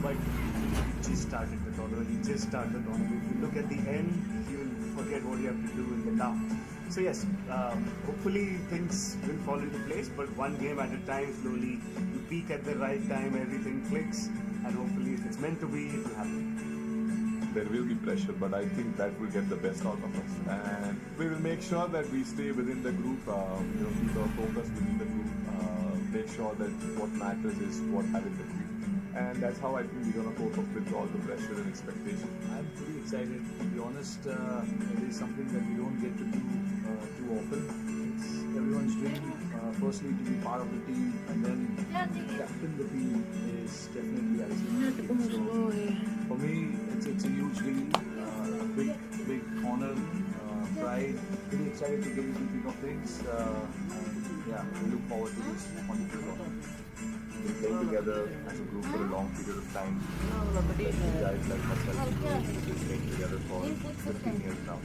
but he just started the tournament. He just started the tournament. If you look at the end, you'll forget what you have to do in the now. So yes, hopefully things will fall into place, but one game at a time, slowly. You peak at the right time, everything clicks, and hopefully if it's meant to be, it will happen. There will be pressure, but I think that will get the best out of us. And we will make sure that we stay within the group, keep our focus within the group, make sure that what matters is what having the group. And that's how I think we're going to cope up with all the pressure and expectation. I'm pretty excited. To be honest, it is something that we don't get to do too often. It's everyone's dream, firstly to be part of the team, and then captain the team is definitely icing. So for me, it's a huge deal, a big honor, pride. Pretty excited to get into the thick of things. And yeah, we look forward to this wonderful tournament. We play together as a group for a long period of time. Guys like myself, we've been playing together for 15 years now.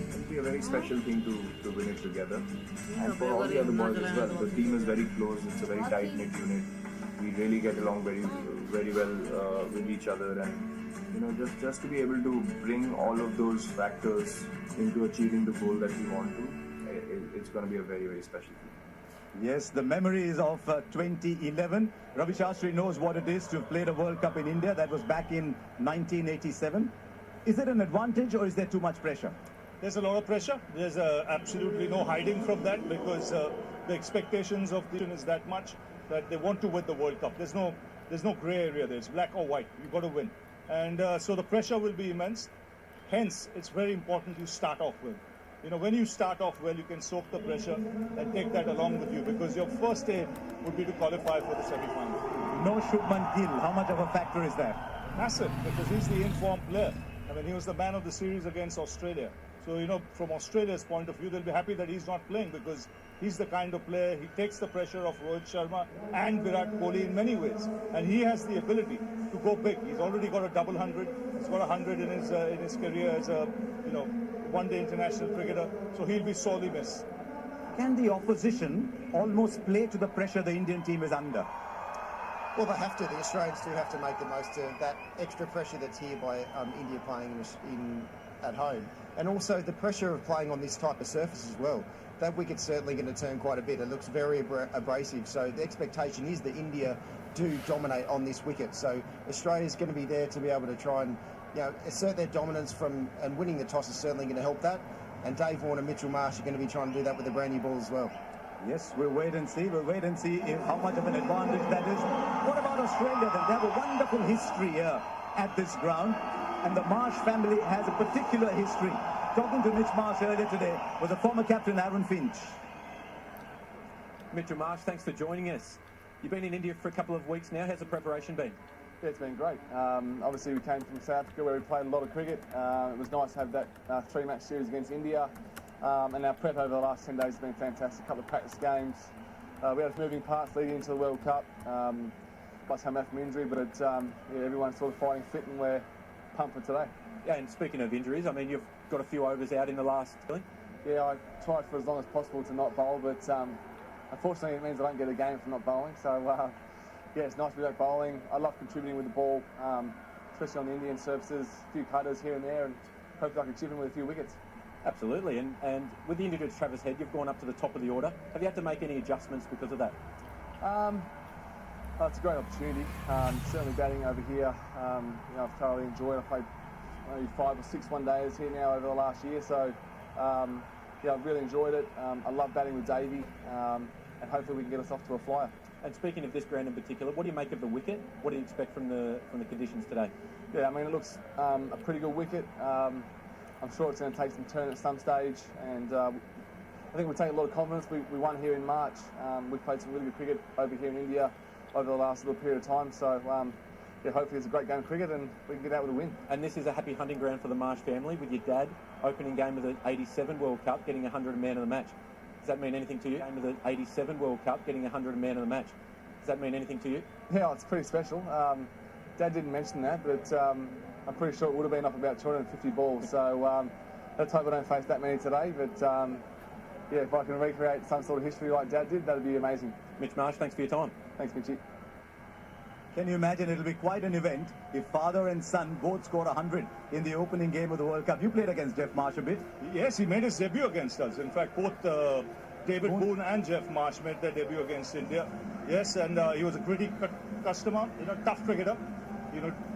It'll be a very special thing to win it together. And for all the other boys as well, the team is very close. It's a very tight-knit unit. We really get along very well with each other, and just to be able to bring all of those factors into achieving the goal that we want to, it's going to be a very, very special thing. Yes, the memories of 2011. Ravi Shastri knows what it is to have played a World Cup in India. That was back in 1987. Is it an advantage or is there too much pressure? There's a lot of pressure. There's absolutely no hiding from that, because the expectations of the team is that much that they want to win the World Cup. There's no grey area there. It's black or white. You've got to win. And so the pressure will be immense. Hence, it's very important you start off well. When you start off well, you can soak the pressure and take that along with you, because your first aim would be to qualify for the semi-final. No Shubman Gill. How much of a factor is that? Massive, because he's the informed player. I mean, he was the man of the series against Australia. So, from Australia's point of view, they'll be happy that he's not playing, because he's the kind of player, he takes the pressure of Rohit Sharma and Virat Kohli in many ways. And he has the ability to go big. He's already got a double 100. He's got 100 in his career as a, one-day international cricketer. So he'll be sorely missed. Can the opposition almost play to the pressure the Indian team is under? Well, they have to. The Australians do have to make the most of that extra pressure that's here by India playing at home. And also the pressure of playing on this type of surface as well. That wicket's certainly going to turn quite a bit. It looks very abrasive. So the expectation is that India do dominate on this wicket. So Australia's going to be there to be able to try and assert their dominance and winning the toss is certainly going to help that. And Dave Warner and Mitchell Marsh are going to be trying to do that with the brand new ball as well. Yes, we'll wait and see. We'll wait and see how much of an advantage that is. What about Australia then? They have a wonderful history here at this ground. And the Marsh family has a particular history. Talking to Mitch Marsh earlier today was the former captain Aaron Finch. Mitchell Marsh, thanks for joining us. You've been in India for a couple of weeks now. How's the preparation been? Yeah, it's been great. Obviously, we came from South Africa where we played a lot of cricket. It was nice to have that 3-match series against India. And our prep over the last 10 days has been fantastic. A couple of practice games. We had moving parts leading into the World Cup. Plus come back from injury, but everyone's sort of fighting fit, and we're pumped for today. Yeah, and speaking of injuries, I mean, you've got a few overs out in the last killing. Yeah, I tried for as long as possible to not bowl, but unfortunately it means I don't get a game for not bowling. So, yeah, it's nice to be back bowling. I love contributing with the ball, especially on the Indian surfaces, a few cutters here and there, and hopefully I can chip in with a few wickets. Absolutely, and with the injury to Travis Head, you've gone up to the top of the order. Have you had to make any adjustments because of that? It's a great opportunity. Certainly batting over here, I've thoroughly enjoyed it. I played maybe 5 or 6 one-days here now over the last year, so I've really enjoyed it. I love batting with Davey, and hopefully we can get us off to a flyer. And speaking of this ground in particular, what do you make of the wicket? What do you expect from the conditions today? Yeah, I mean, it looks a pretty good wicket. I'm sure it's going to take some turn at some stage, and I think we'll take a lot of confidence. We won here in March. We played some really good cricket over here in India over the last little period of time, so hopefully it's a great game of cricket and we can get out with a win. And this is a happy hunting ground for the Marsh family, with your dad opening game of the 87 World Cup, getting 100 man of the match. Does that mean anything to you? Game of the 87 World Cup, getting 100 man of the match. Does that mean anything to you? Yeah, it's pretty special. Dad didn't mention that, but I'm pretty sure it would have been off about 250 balls, so let's hope I don't face that many today, but if I can recreate some sort of history like Dad did, that'd be amazing. Mitch Marsh, thanks for your time. Thanks, Mitchy. Can you imagine? It'll be quite an event if father and son both score 100 in the opening game of the World Cup. You played against Jeff Marsh a bit. Yes, he made his debut against us. In fact, both David Boone and Jeff Marsh made their debut against India. Yes, and he was a gritty customer, tough cricketer.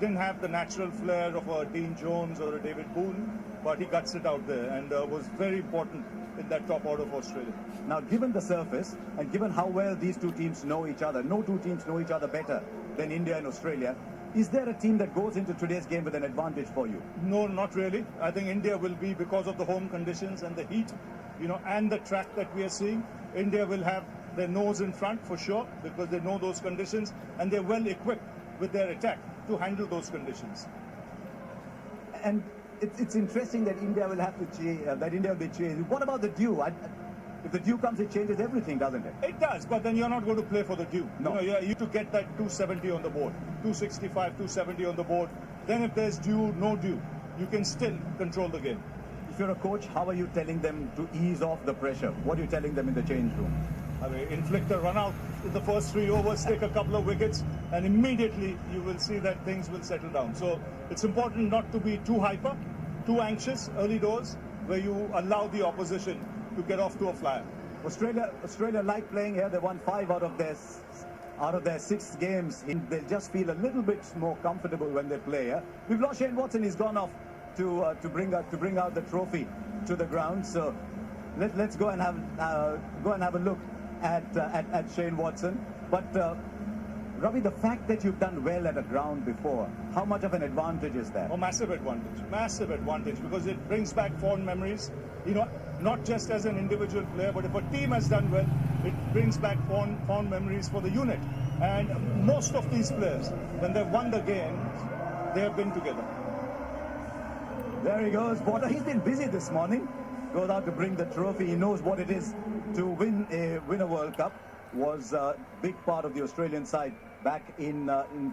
Didn't have the natural flair of a Dean Jones or a David Boone, but he guts it out there and was very important in that top order of Australia. Now, given the surface and given how well these two teams know each other, no two teams know each other better than India and Australia, is there a team that goes into today's game with an advantage for you? No, not really. I think India will be, because of the home conditions and the heat, and the track that we are seeing, India will have their nose in front for sure because they know those conditions and they're well equipped with their attack to handle those conditions. And it's interesting that India will have to India will be changed. What about the dew? If the dew comes, it changes everything, doesn't it? It does, but then you're not going to play for the dew. No. You need to get that 270 on the board, 265, 270 on the board. Then if there's dew, no dew, you can still control the game. If you're a coach, how are you telling them to ease off the pressure? What are you telling them in the change room? I mean, inflict a run out in the first 3 overs, take a couple of wickets, and immediately you will see that things will settle down. So it's important not to be too hyper, too anxious early doors, where you allow the opposition to get off to a flyer. Australia like playing here. They won 5 out of their 6 games. They'll just feel a little bit more comfortable when they play here. We've lost Shane Watson. He's gone off to bring out the trophy to the ground. So let's go and have a look at Shane Watson. But Ravi, the fact that you've done well at a ground before, how much of an advantage is that? Oh, massive advantage, because it brings back fond memories. Not just as an individual player, but if a team has done well, it brings back fond memories for the unit. And most of these players, when they've won the games, they have been together. There he goes, Potter. He's been busy this morning. Goes out to bring the trophy. He knows what it is to win a World Cup. Was a big part of the Australian side back in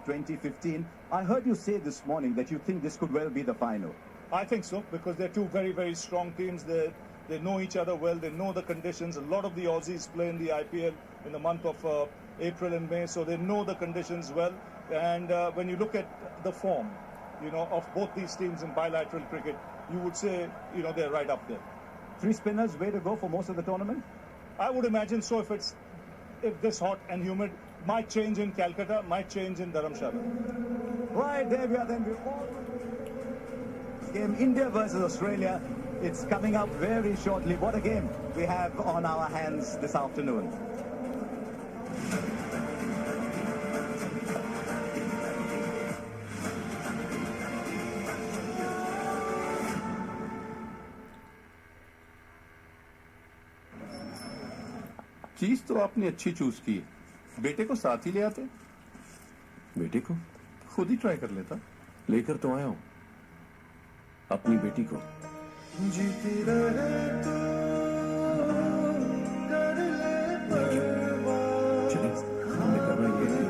2015. I heard you say this morning that you think this could well be the final. I think so, because they're two very, very strong teams. They know each other well. They know the conditions. A lot of the Aussies play in the IPL in the month of April and May, so they know the conditions well. And when you look at the form, of both these teams in bilateral cricket, you would say, they're right up there. 3 spinners, way to go for most of the tournament? I would imagine so. If this hot and humid, might change in Calcutta, might change in Dharamshala. Right, there we are then. Game India versus Australia. It's coming up very shortly. What a game we have on our hands this afternoon. चीज तो आपने अच्छी choose की है. बेटे को साथ ही ले आते. बेटे को खुद ही ट्राई कर लेता. लेकर तो आया हूं अपनी बेटी को. जीती रहे तो कर ले परवाह. चलिए हमने करना ये थी.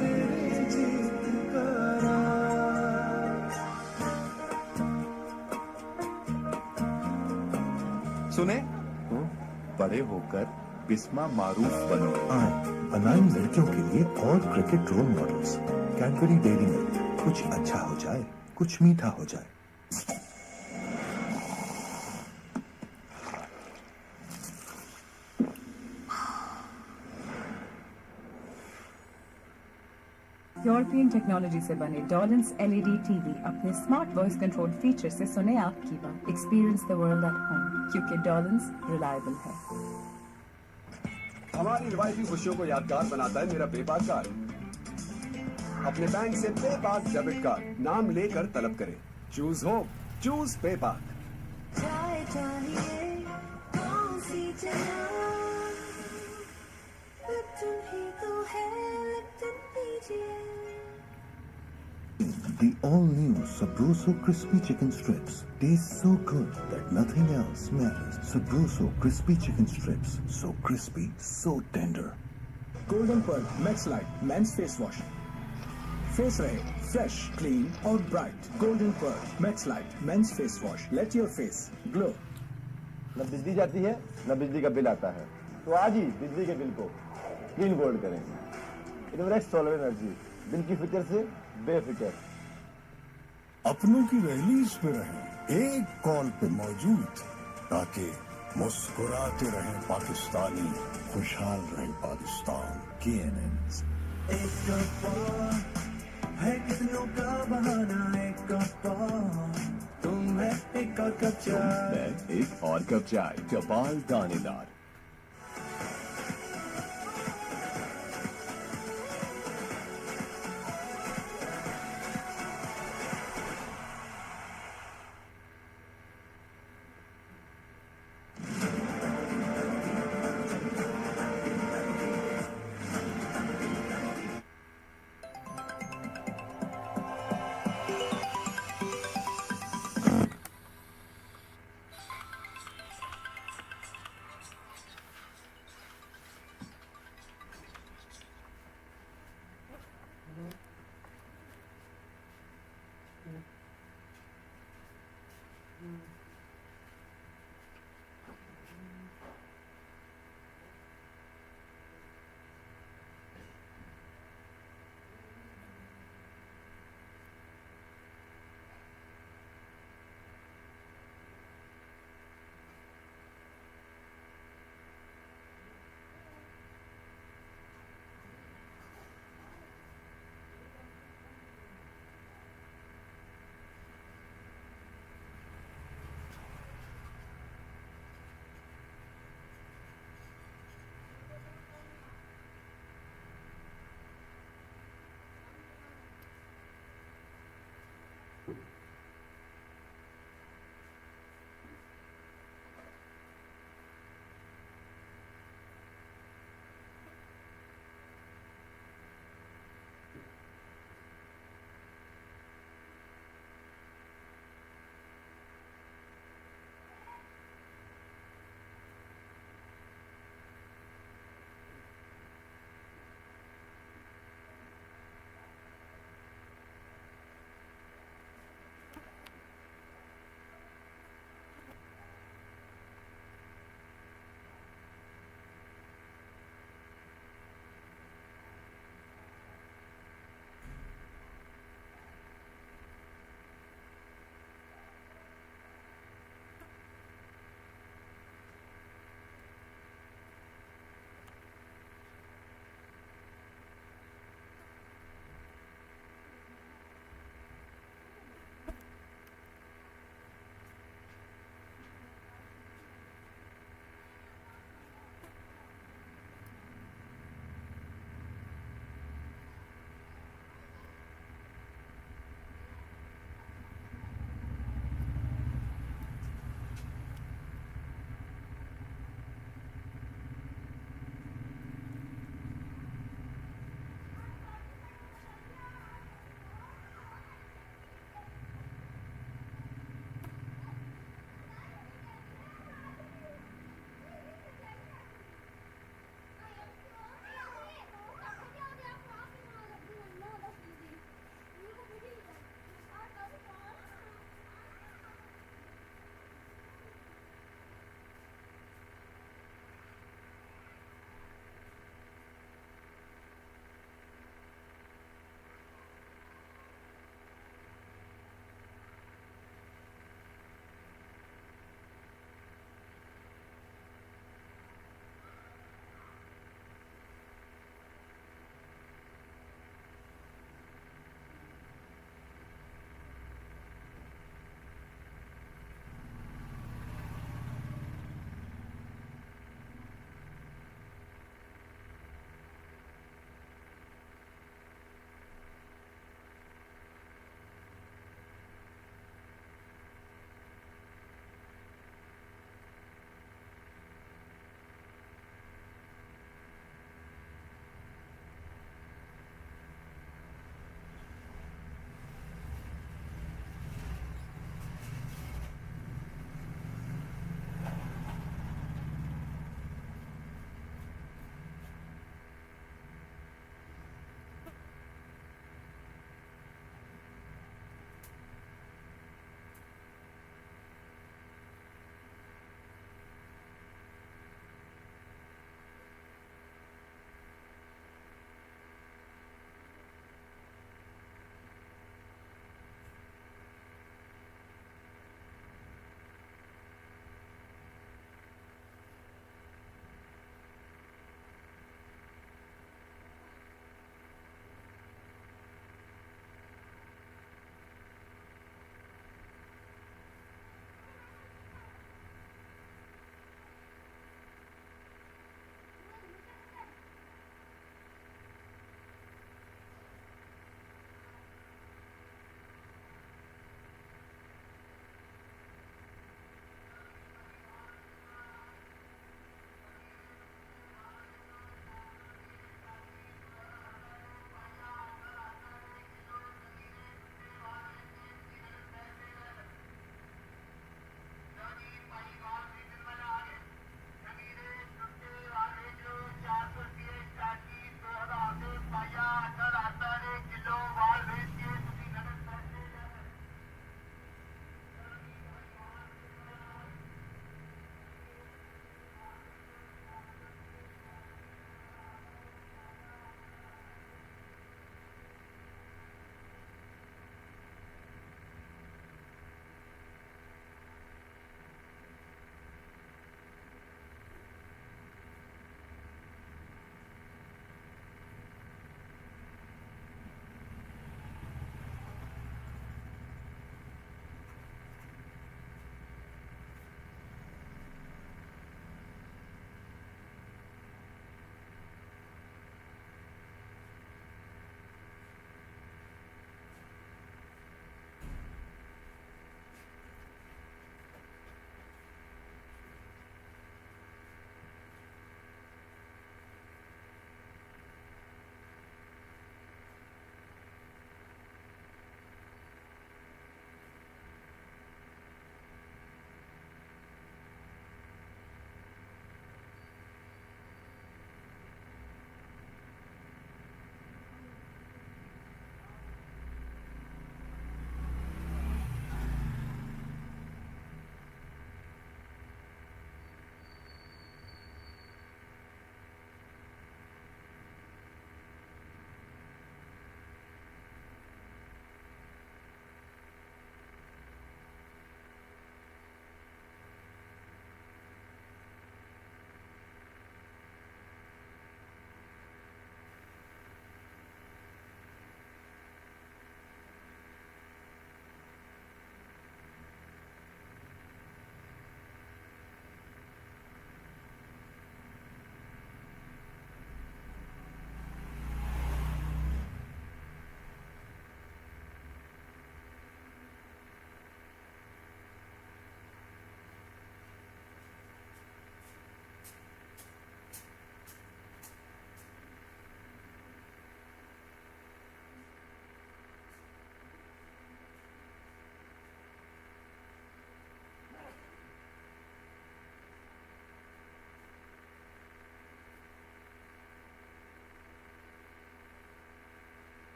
तेरी जीत करा. सुने, बड़े होकर बिस्मा मारूफ बनो. बनाएं लड़कियों के लिए और cricket role models. Cadbury Dairy Milk. कुछ अच्छा हो जाए, कुछ मीठा हो जाए. यूरोपियन टेक्नोलॉजी से बने डॉलन्स LED TV अपने स्मार्ट वॉइस कंट्रोल फीचर से सुने आपकी बात. Experience the world at home, क्योंकि डॉलन्स रिलायबल है. हमारी रिवायती खुशियों को यादगार बनाता है मेरा पेपाल कार्ड. अपने बैंक से पेपाल डेबिट कार्ड नाम लेकर तलब करें. Choose home, choose PayPal. The all-new Sabroso Crispy Chicken Strips taste so good that nothing else matters. Sabroso Crispy Chicken Strips, so crispy, so tender. Golden Pearl Max Light Men's Face Wash. Face रहे fresh, clean और bright. Golden Pearl Max Light Men's Face Wash. Let your face glow. न बिजली जाती है, न बिजली का bill आता है. तो आज ही बिजली के बिल को क्लीन गोल्ड करें. It was full of energy. दिल की फिक्र से बेफिक्र. अपनों की रैलीज पे रहें, एक कॉल पे मौजूद, ताकि मुस्कुराते रहें पाकिस्तानी, खुशहाल रहे पाकिस्तान. KNN. एक है कितनों का बहाना, एक तुम है एक और कप चाय. एक और कप चाय, कपाल दानेदार.